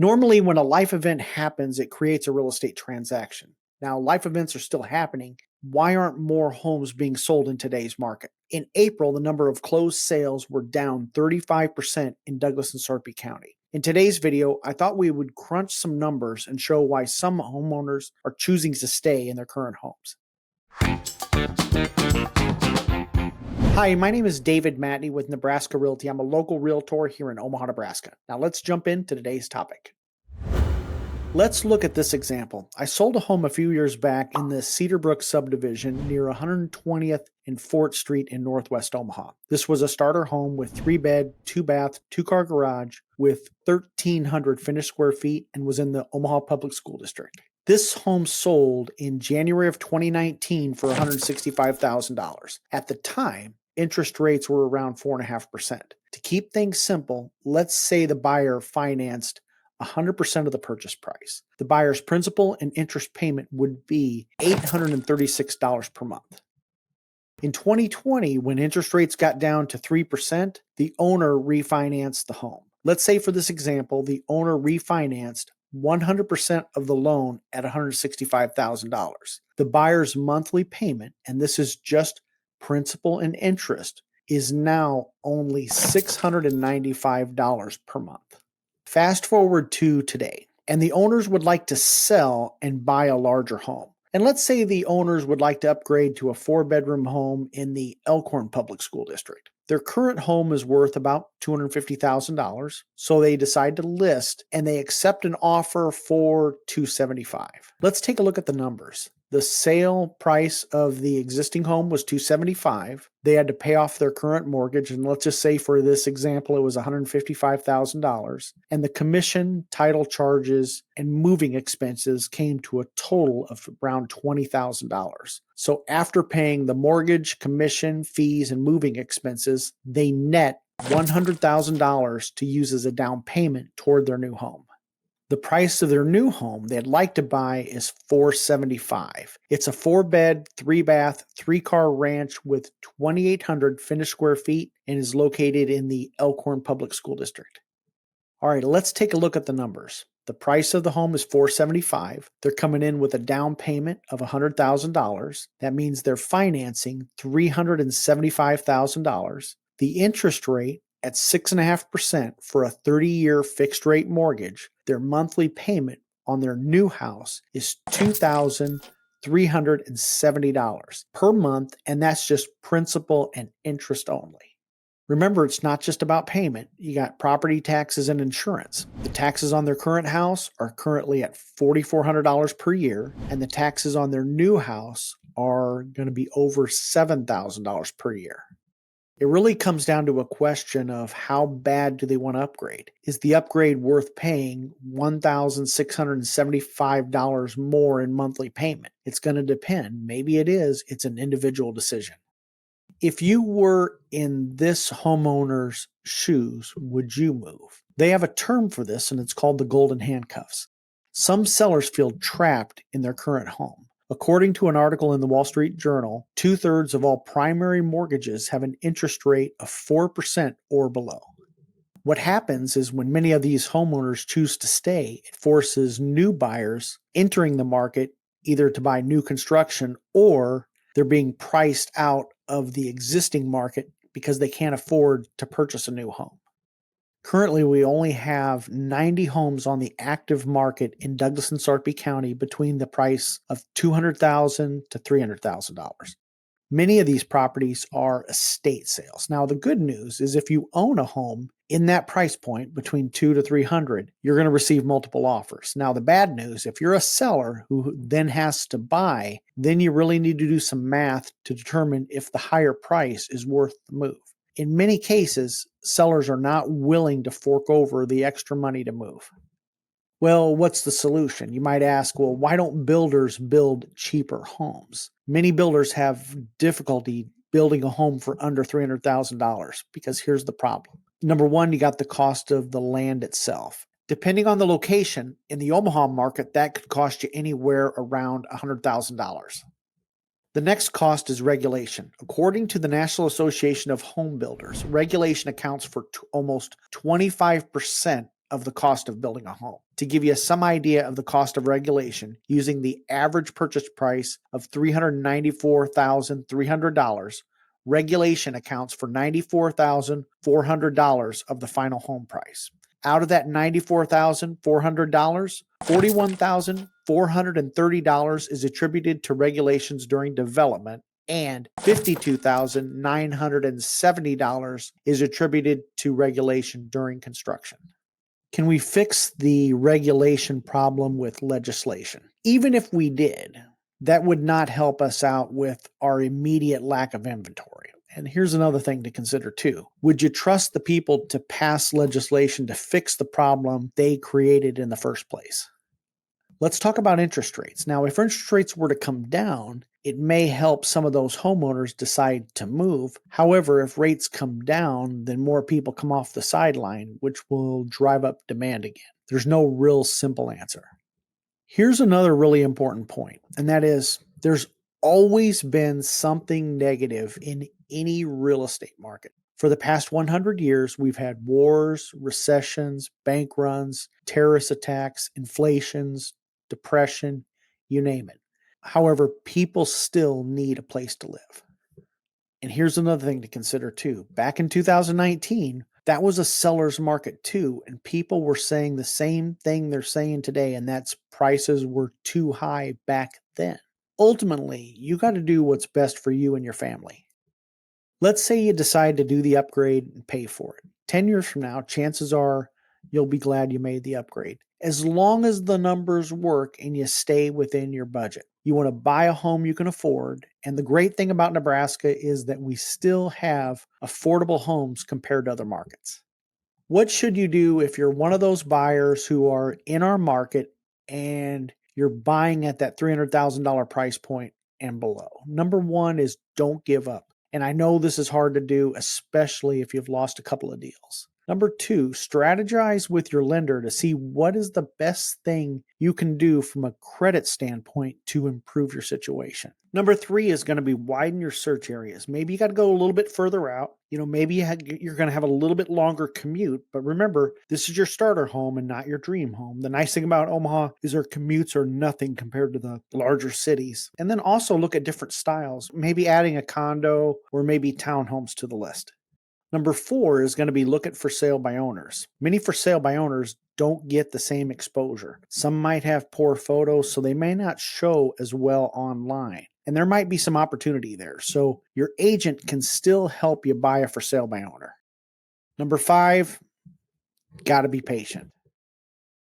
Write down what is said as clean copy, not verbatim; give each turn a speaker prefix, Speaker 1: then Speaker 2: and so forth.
Speaker 1: Normally, when a life event happens, it creates a real estate transaction. Now, life events are still happening. Why aren't more homes being sold in today's market? In April, the number of closed sales were down 35% in Douglas and Sarpy County. In today's video, I thought we would crunch some numbers and show why some homeowners are choosing to stay in their current homes. Hi, my name is David Matney with Nebraska Realty. I'm a local realtor here in Omaha, Nebraska. Now let's jump into today's topic. Let's look at this example. I sold a home a few years back in the Cedarbrook subdivision near 120th and Fort Street in Northwest Omaha. This was a starter home with 3-bed, 2-bath, 2-car garage with 1,300 finished square feet and was in the Omaha Public School District. This home sold in January of 2019 for $165,000. At the time, interest rates were around 4.5%. To keep things simple, let's say the buyer financed 100% of the purchase price. The buyer's principal and interest payment would be $836 per month. In 2020, when interest rates got down to 3%, the owner refinanced the home. Let's say for this example, the owner refinanced 100% of the loan at $165,000. The buyer's monthly payment, and this is just principal and interest, is now only $695 per month. Fast forward to today, and the owners would like to sell and buy a larger home. And let's say the owners would like to upgrade to a 4-bedroom home in the Elkhorn Public School District. Their current home is worth about $250,000, so they decide to list and they accept an offer for $275,000. Let's take a look at the numbers. The sale price of the existing home was $275,000. They had to pay off their current mortgage, and let's just say for this example, it was $155,000. And the commission, title charges, and moving expenses came to a total of around $20,000. So after paying the mortgage, commission, fees, and moving expenses, they net $100,000 to use as a down payment toward their new home. The price of their new home they'd like to buy is $475,000. It's a 4-bed, 3-bath, 3-car ranch with 2,800 finished square feet and is located in the Elkhorn Public School District. All right, let's take a look at the numbers. The price of the home is $475,000. They're coming in with a down payment of $100,000. That means they're financing $375,000. The interest rate at 6.5% for a 30-year fixed rate mortgage, their monthly payment on their new house is $2,370 per month, and that's just principal and interest only. Remember, it's not just about payment. You got property taxes and insurance. The taxes on their current house are currently at $4,400 per year, and the taxes on their new house are going to be over $7,000 per year. It really comes down to a question of how bad do they want to upgrade? Is the upgrade worth paying $1,675 more in monthly payment? It's going to depend. Maybe it is. It's an individual decision. If you were in this homeowner's shoes, would you move? They have a term for this, and it's called the golden handcuffs. Some sellers feel trapped in their current home. According to an article in the Wall Street Journal, 2/3 of all primary mortgages have an interest rate of 4% or below. What happens is when many of these homeowners choose to stay, it forces new buyers entering the market either to buy new construction or they're being priced out of the existing market because they can't afford to purchase a new home. Currently, we only have 90 homes on the active market in Douglas and Sarpy County between the price of $200,000 to $300,000. Many of these properties are estate sales. Now, the good news is if you own a home in that price point between $200,000 to $300,000, you're going to receive multiple offers. Now, the bad news, if you're a seller who then has to buy, then you really need to do some math to determine if the higher price is worth the move. In many cases, sellers are not willing to fork over the extra money to move. Well, what's the solution? You might ask, well, why don't builders build cheaper homes? Many builders have difficulty building a home for under $300,000 because here's the problem. Number one, you got the cost of the land itself. Depending on the location, in the Omaha market, that could cost you anywhere around $100,000. The next cost is regulation. According to the National Association of Home Builders, regulation accounts for almost 25% of the cost of building a home. To give you some idea of the cost of regulation, using the average purchase price of $394,300, regulation accounts for $94,400 of the final home price. Out of that $94,400, $41,430 is attributed to regulations during development, and $52,970 is attributed to regulation during construction. Can we fix the regulation problem with legislation? Even if we did, that would not help us out with our immediate lack of inventory. And here's another thing to consider too. Would you trust the people to pass legislation to fix the problem they created in the first place? Let's talk about interest rates. Now, if interest rates were to come down, it may help some of those homeowners decide to move. However, if rates come down, then more people come off the sideline, which will drive up demand again. There's no real simple answer. Here's another really important point, and that is there's always been something negative in any real estate market. For the past 100 years, we've had wars, recessions, bank runs, terrorist attacks, inflations, depression, you name it. However, people still need a place to live. And here's another thing to consider too. Back in 2019, that was a seller's market too, and people were saying the same thing they're saying today, and that's prices were too high back then. Ultimately, you got to do what's best for you and your family. Let's say you decide to do the upgrade and pay for it. 10 years from now, chances are you'll be glad you made the upgrade. As long as the numbers work and you stay within your budget. You want to buy a home you can afford. And the great thing about Nebraska is that we still have affordable homes compared to other markets. What should you do if you're one of those buyers who are in our market and you're buying at that $300,000 price point and below? Number one is don't give up. And I know this is hard to do, especially if you've lost a couple of deals. Number two, strategize with your lender to see what is the best thing you can do from a credit standpoint to improve your situation. Number three is going to be widen your search areas. Maybe you got to go a little bit further out. Maybe you're going to have a little bit longer commute, but remember, this is your starter home and not your dream home. The nice thing about Omaha is our commutes are nothing compared to the larger cities. And then also look at different styles, maybe adding a condo or maybe townhomes to the list. Number four is going to be look at for sale by owners. Many for sale by owners don't get the same exposure. Some might have poor photos, so they may not show as well online. And there might be some opportunity there. So your agent can still help you buy a for sale by owner. Number five, got to be patient.